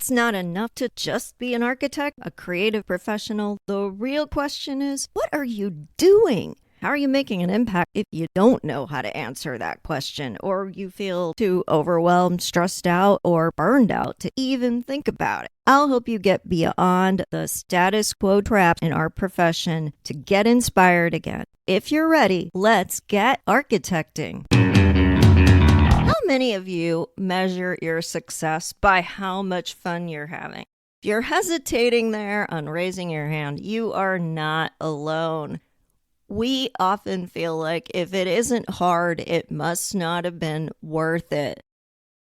It's not enough to just be an architect, a creative professional. The real question is, what are you doing? How are you making an impact if you don't know how to answer that question, or you feel too overwhelmed, stressed out, or burned out to even think about it? I'll help you get beyond the status quo trap in our profession to get inspired again. If you're ready, let's get architecting. How many of you measure your success by how much fun you're having? If you're hesitating there on raising your hand, you are not alone. We often feel like if it isn't hard, it must not have been worth it.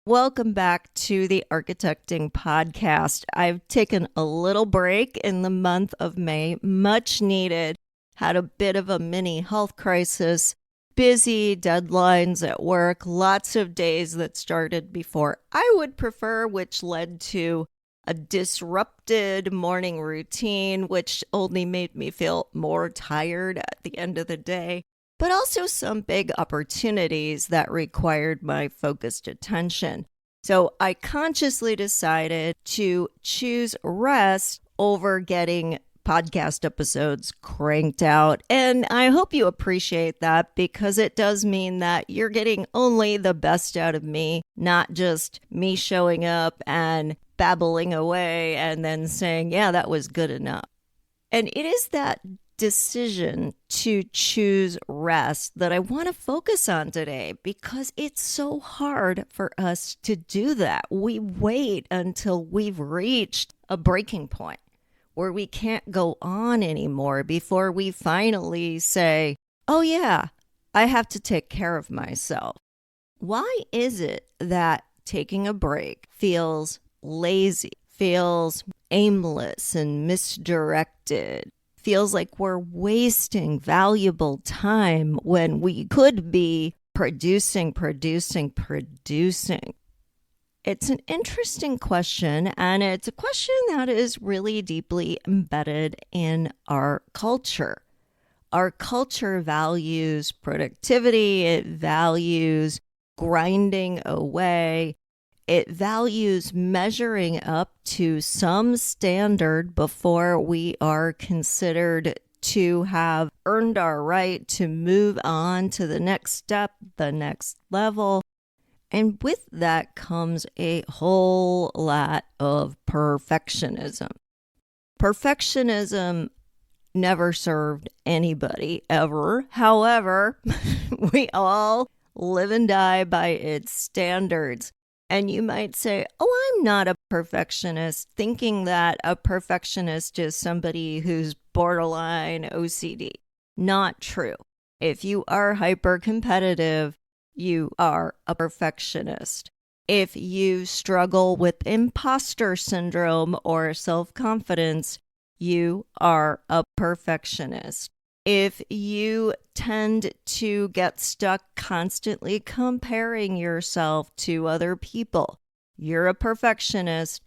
Welcome back to the Architecting Podcast. I've taken a little break in the month of May, much needed, had a bit of a mini health crisis, busy deadlines at work, lots of days that started before I would prefer, which led to a disrupted morning routine, which only made me feel more tired at the end of the day, but also some big opportunities that required my focused attention. So I consciously decided to choose rest over getting podcast episodes cranked out. And I hope you appreciate that, because it does mean that you're getting only the best out of me, not just me showing up and babbling away and then saying, yeah, that was good enough. And it is that decision to choose rest that I want to focus on today, because it's so hard for us to do that. We wait until we've reached a breaking point where we can't go on anymore before we finally say, oh yeah, I have to take care of myself. Why is it that taking a break feels lazy, feels aimless and misdirected, feels like we're wasting valuable time when we could be producing? It's an interesting question, and it's a question that is really deeply embedded in our culture. Our culture values productivity, it values grinding away, it values measuring up to some standard before we are considered to have earned our right to move on to the next step, the next level. And with that comes a whole lot of perfectionism. Perfectionism never served anybody ever. However, we all live and die by its standards. And you might say, oh, I'm not a perfectionist, thinking that a perfectionist is somebody who's borderline OCD. Not true. If you are hyper-competitive, you are a perfectionist. If you struggle with imposter syndrome or self-confidence, you are a perfectionist. If you tend to get stuck constantly comparing yourself to other people, you're a perfectionist.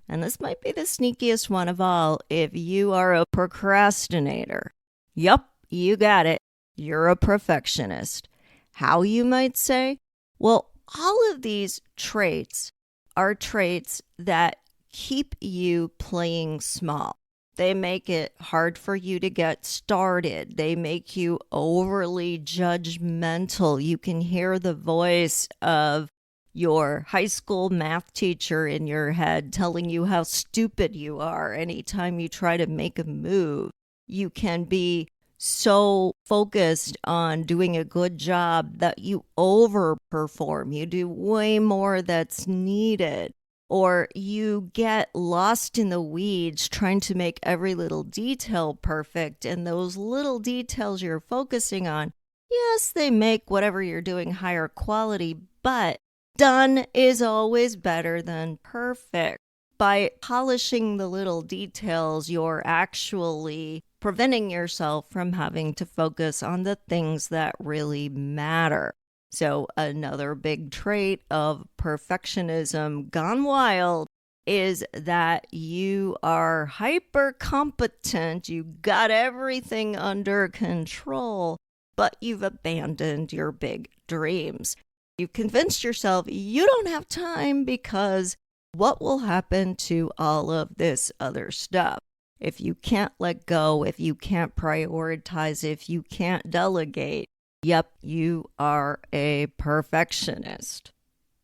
And this might be the sneakiest one of all. If you are a procrastinator, yup, you got it. You're a perfectionist. How, you might say? Well, all of these traits are traits that keep you playing small. They make it hard for you to get started. They make you overly judgmental. You can hear the voice of your high school math teacher in your head telling you how stupid you are anytime you try to make a move. You can be so focused on doing a good job that you overperform. You do way more that's needed. Or you get lost in the weeds trying to make every little detail perfect, and those little details you're focusing on, yes, they make whatever you're doing higher quality, but done is always better than perfect. By polishing the little details, you're actually preventing yourself from having to focus on the things that really matter. So another big trait of perfectionism gone wild is that you are hyper competent, you got everything under control, but you've abandoned your big dreams. You've convinced yourself you don't have time because what will happen to all of this other stuff? If you can't let go, if you can't prioritize, if you can't delegate, yep, you are a perfectionist.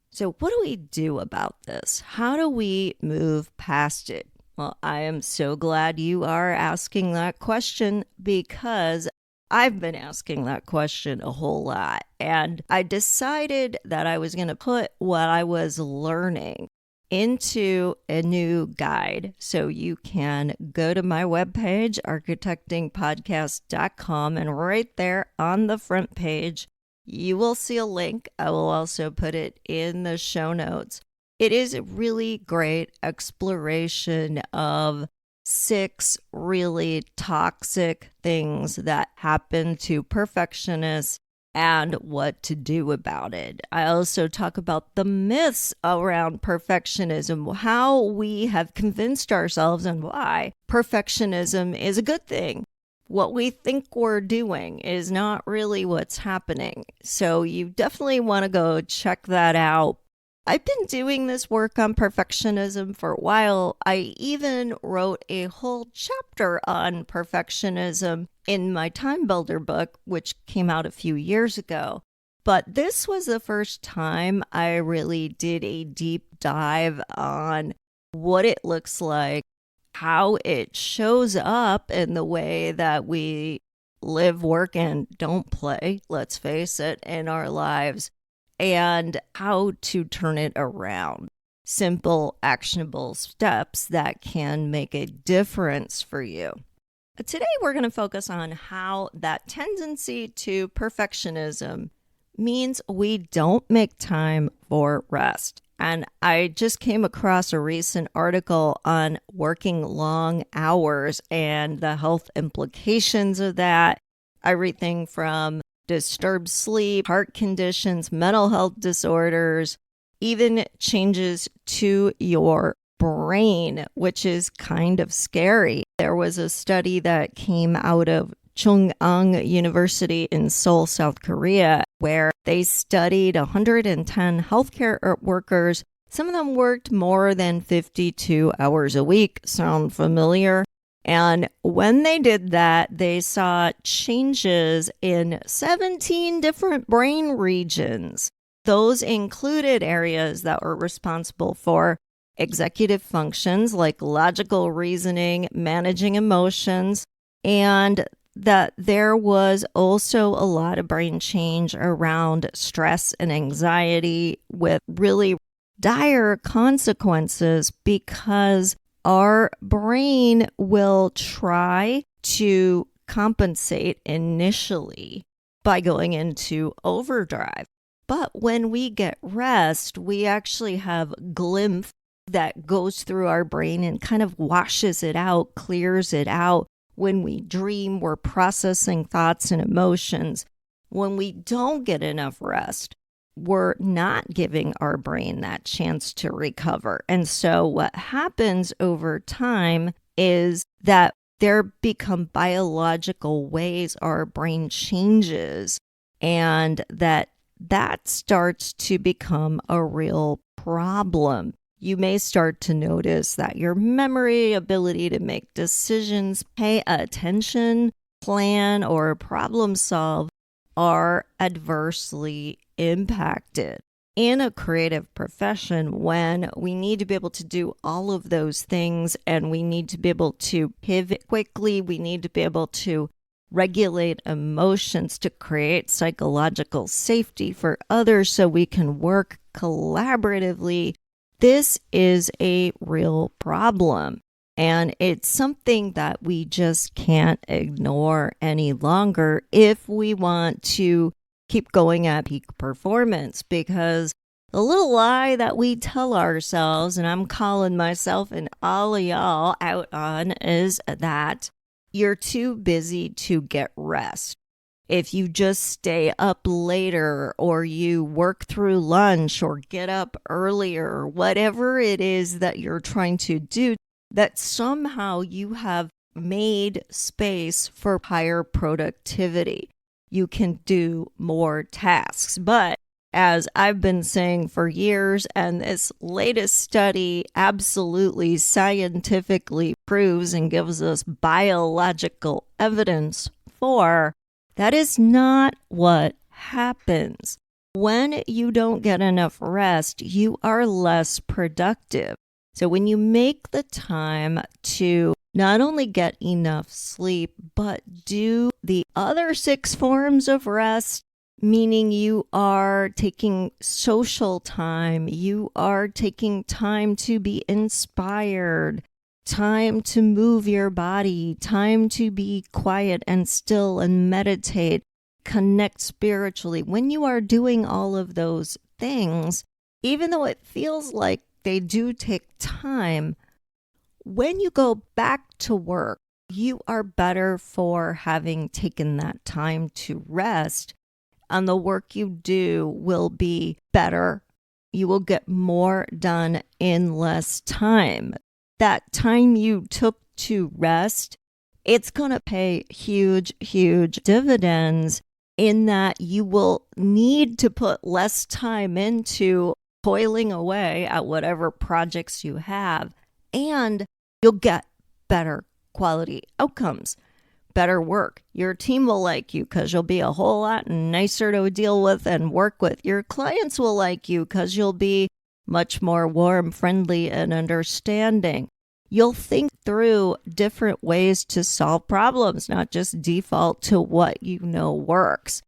So, what do we do about this? How do we move past it? Well, I am so glad you are asking that question because I've been asking that question a whole lot. And I decided that I was going to put what I was learning into a new guide. So you can go to my webpage, architectingpodcast.com, and right there on the front page, you will see a link. I will also put it in the show notes. It is a really great exploration of 6 really toxic things that happen to perfectionists and what to do about it. I also talk about the myths around perfectionism, how we have convinced ourselves and why perfectionism is a good thing. What we think we're doing is not really what's happening. So you definitely want to go check that out. I've been doing this work on perfectionism for a while. I even wrote a whole chapter on perfectionism in my Time Builder book, which came out a few years ago. But this was the first time I really did a deep dive on what it looks like, how it shows up in the way that we live, work, and don't play, let's face it, in our lives, and how to turn it around. Simple, actionable steps that can make a difference for you. Today, we're going to focus on how that tendency to perfectionism means we don't make time for rest. And I just came across a recent article on working long hours and the health implications of that. Everything from disturbed sleep, heart conditions, mental health disorders, even changes to your brain, which is kind of scary. There was a study that came out of Chung-Ang University in Seoul, South Korea, where they studied 110 healthcare workers. Some of them worked more than 52 hours a week. Sound familiar? And when they did that, they saw changes in 17 different brain regions. Those included areas that were responsible for executive functions like logical reasoning, managing emotions, and that there was also a lot of brain change around stress and anxiety with really dire consequences because our brain will try to compensate initially by going into overdrive. But when we get rest, we actually have glimpse that goes through our brain and kind of washes it out, clears it out. When we dream, we're processing thoughts and emotions. When we don't get enough rest, we're not giving our brain that chance to recover. And so what happens over time is that there become biological ways our brain changes, and that starts to become a real problem. You may start to notice that your memory, ability to make decisions, pay attention, plan, or problem solve are adversely impacted. In a creative profession, when we need to be able to do all of those things and we need to be able to pivot quickly, we need to be able to regulate emotions to create psychological safety for others so we can work collaboratively. This is a real problem, and it's something that we just can't ignore any longer if we want to keep going at peak performance, because the little lie that we tell ourselves, and I'm calling myself and all of y'all out on, is that you're too busy to get rest. If you just stay up later or you work through lunch or get up earlier, or whatever it is that you're trying to do, that somehow you have made space for higher productivity. You can do more tasks. But As I've been saying for years, and this latest study absolutely scientifically proves and gives us biological evidence for, that is not what happens. When you don't get enough rest, you are less productive. So when you make the time to not only get enough sleep, but do the other 6 forms of rest, meaning you are taking social time, you are taking time to be inspired, time to move your body, time to be quiet and still and meditate, connect spiritually. When you are doing all of those things, even though it feels like they do take time, when you go back to work, you are better for having taken that time to rest, and the work you do will be better. You will get more done in less time. That time you took to rest, it's going to pay huge, huge dividends in that you will need to put less time into toiling away at whatever projects you have, and you'll get better quality outcomes, better work. Your team will like you because you'll be a whole lot nicer to deal with and work with. Your clients will like you because you'll be much more warm, friendly, and understanding. You'll think through different ways to solve problems, not just default to what you know works.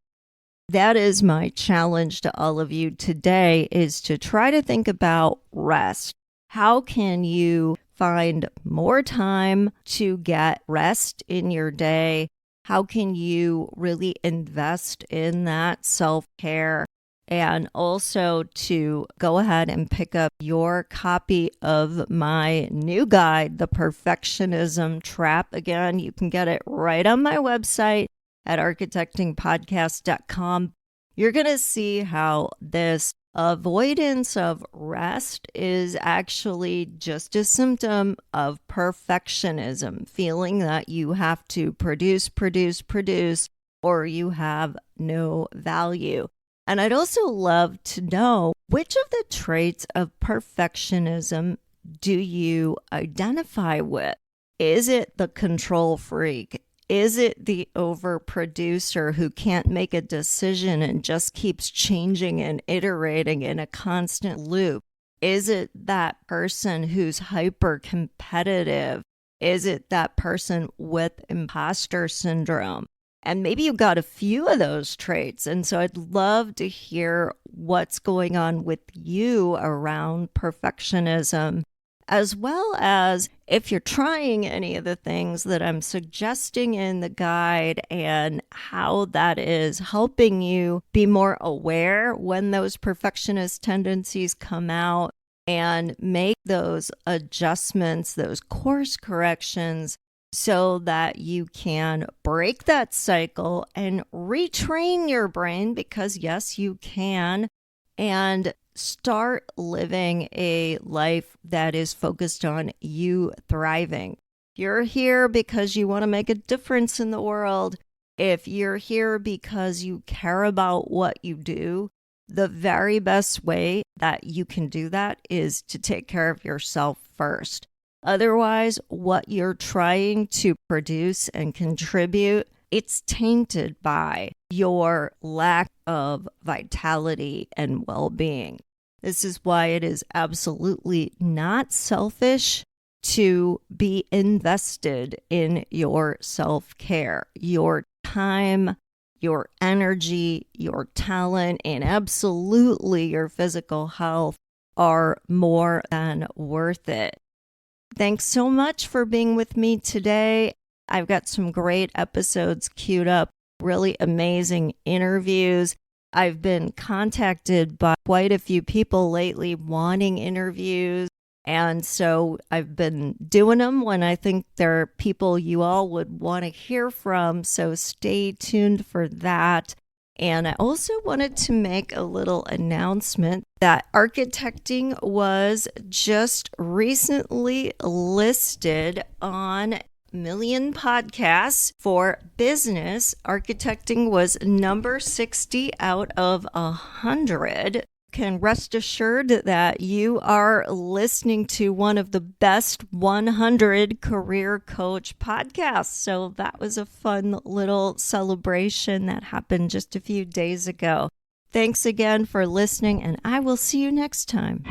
That is my challenge to all of you today, is to try to think about rest. How can you find more time to get rest in your day? How can you really invest in that self-care? And also to go ahead and pick up your copy of my new guide, The Perfectionism Trap. Again, you can get it right on my website at architectingpodcast.com. You're going to see how this avoidance of rest is actually just a symptom of perfectionism, feeling that you have to produce, or you have no value. And I'd also love to know, which of the traits of perfectionism do you identify with? Is it the control freak? Is it the overproducer who can't make a decision and just keeps changing and iterating in a constant loop? Is it that person who's hyper competitive? Is it that person with imposter syndrome? And maybe you got a few of those traits. And so I'd love to hear what's going on with you around perfectionism, as well as if you're trying any of the things that I'm suggesting in the guide and how that is helping you be more aware when those perfectionist tendencies come out and make those adjustments, those course corrections, so that you can break that cycle and retrain your brain, because yes, you can, and start living a life that is focused on you thriving. You're here because you want to make a difference in the world. If you're here because you care about what you do, the very best way that you can do that is to take care of yourself first. Otherwise, what you're trying to produce and contribute, it's tainted by your lack of vitality and well-being. This is why it is absolutely not selfish to be invested in your self-care, your time, your energy, your talent, and absolutely your physical health are more than worth it. Thanks so much for being with me today. I've got some great episodes queued up, really amazing interviews. I've been contacted by quite a few people lately wanting interviews. And so I've been doing them when I think there are people you all would want to hear from. So stay tuned for that. And I also wanted to make a little announcement that architecting was just recently listed on million podcasts for business. Architecting was number 60 out of 100. Can rest assured that you are listening to one of the best 100 career coach podcasts. So that was a fun little celebration that happened just a few days ago. Thanks again for listening, and I will see you next time.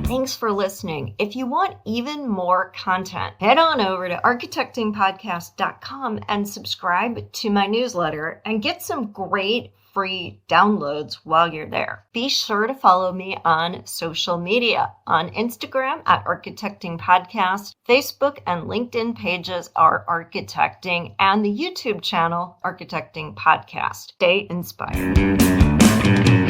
Thanks for listening. If you want even more content, head on over to architectingpodcast.com and subscribe to my newsletter and get some great free downloads while you're there. Be sure to follow me on social media. On Instagram at Architecting Podcast, Facebook and LinkedIn pages are Architecting, and the YouTube channel Architecting Podcast. Stay inspired.